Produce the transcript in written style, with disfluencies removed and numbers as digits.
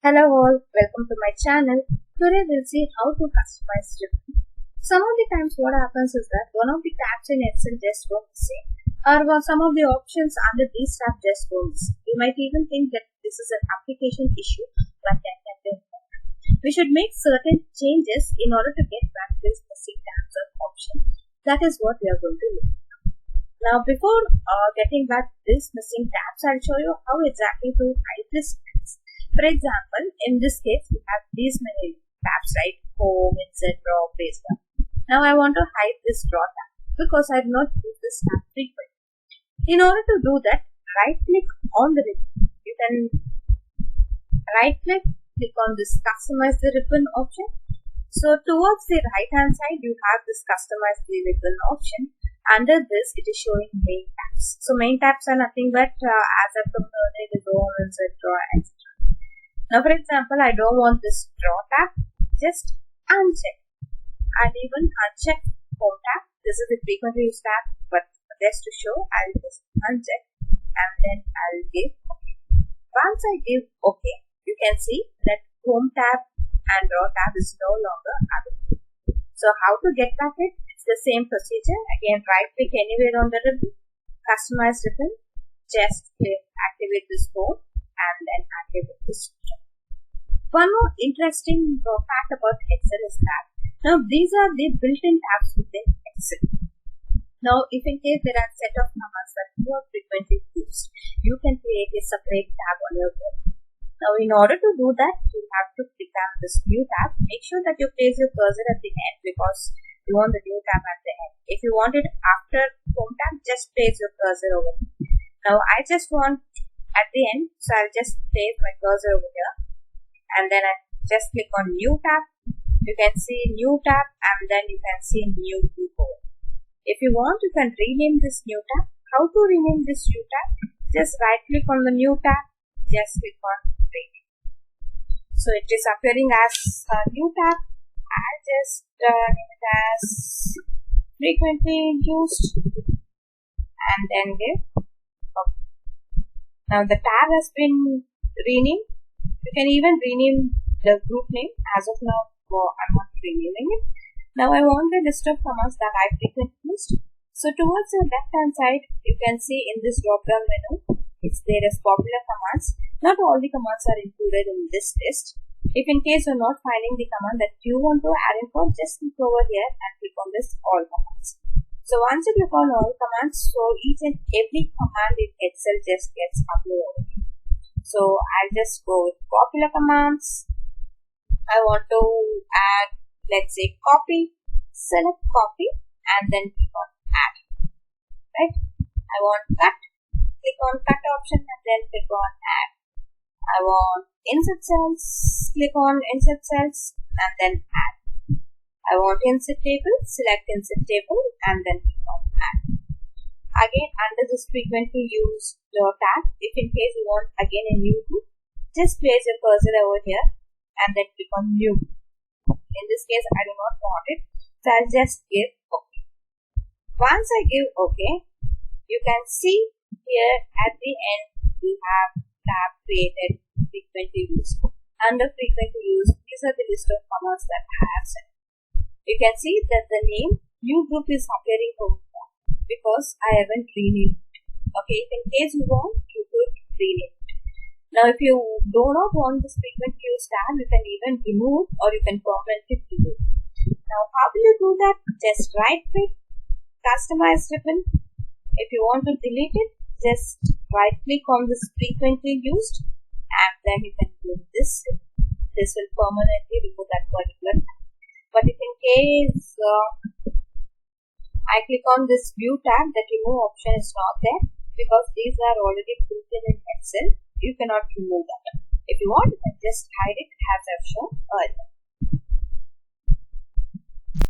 Hello all, welcome to my channel. Today we'll see how to customize ribbon. Some of the times what happens is that one of the tabs in Excel just go missing, or some of the options under these tabs just go missing. You might even think that this is an application issue, but that can be important. We should make certain changes in order to get back this missing tabs or option. That is what we are going to do. Now before getting back this missing tabs, I'll show you how exactly to hide this tabs. For example, in this case, we have these many tabs, right? Home, insert, draw, paste. Now I want to hide this draw tab because I do not use this tab frequently. In order to do that, right click on the ribbon. You can right click on this customize the ribbon option. So towards the right hand side, you have this customize the ribbon option. Under this, it is showing main tabs. So main tabs are nothing but as I've told earlier, the home, insert, draw, etc. Now, for example, I don't want this draw tab, just uncheck. I'll even uncheck home tab. This is the frequently used tab, but just to show, I'll just uncheck and then I'll give OK. Once I give OK, you can see that home tab and draw tab is no longer available. So, how to get back it? It's the same procedure. Again, right click anywhere on the ribbon, customize ribbon, just click activate this home and then activate this. One more interesting fact about Excel is that now these are the built-in tabs within Excel. Now, if in case there are a set of commands that you are frequently used, you can create a separate tab on your board. Now, in order to do that, you have to click on this new tab. Make sure that you place your cursor at the end because you want the new tab at the end. If you want it after home tab, just place your cursor over here. Now, I just want at the end, so I'll just place my cursor over here. And then I just click on new tab. You can see new tab and then you can see new keyboard. If you want, you can rename this new tab. How to rename this new tab? Just right click on the new tab. Just click on rename. So it is appearing as a new tab. I'll just name it as frequently used and then give OK. Now the tab has been renamed. You can even rename the group name. As of now, I'm not renaming it. Now I want the list of commands that I frequently used. So towards the left hand side, you can see in this drop down menu, there is popular commands. Not all the commands are included in this list. If in case you're not finding the command that you want to add in for, just click over here and click on this all commands. So once you click on all commands, so each and every command in Excel just gets uploaded. So I'll just go with popular commands. I want to add, let's say, copy. Select copy and then click on add. Right? I want cut. Click on cut option and then click on add. I want insert cells. Click on insert cells and then add. I want insert table. Select insert table and then click on add. Again, under this frequently used tab, if in case you want again a new group, just place your cursor over here and then click on new. In this case, I do not want it, so I'll just give OK. Once I give OK, you can see here at the end, we have tab created frequently used. Under frequently used, these are the list of commands that I have set. You can see that the name new group is appearing over here because I haven't renamed it. Okay, if in case you want, you could rename it. Now, if you do not want this frequently used tab, you can even remove or you can permanently remove. Now, how will you do that? Just right click, customize ribbon. If you want to delete it, just right click on this frequently used and then you can remove this. This will permanently remove that particular tab. But if in case I click on this view tab, that remove option is not there because these are already built in Excel. You cannot remove that. If you want, you can just hide it as I've shown earlier.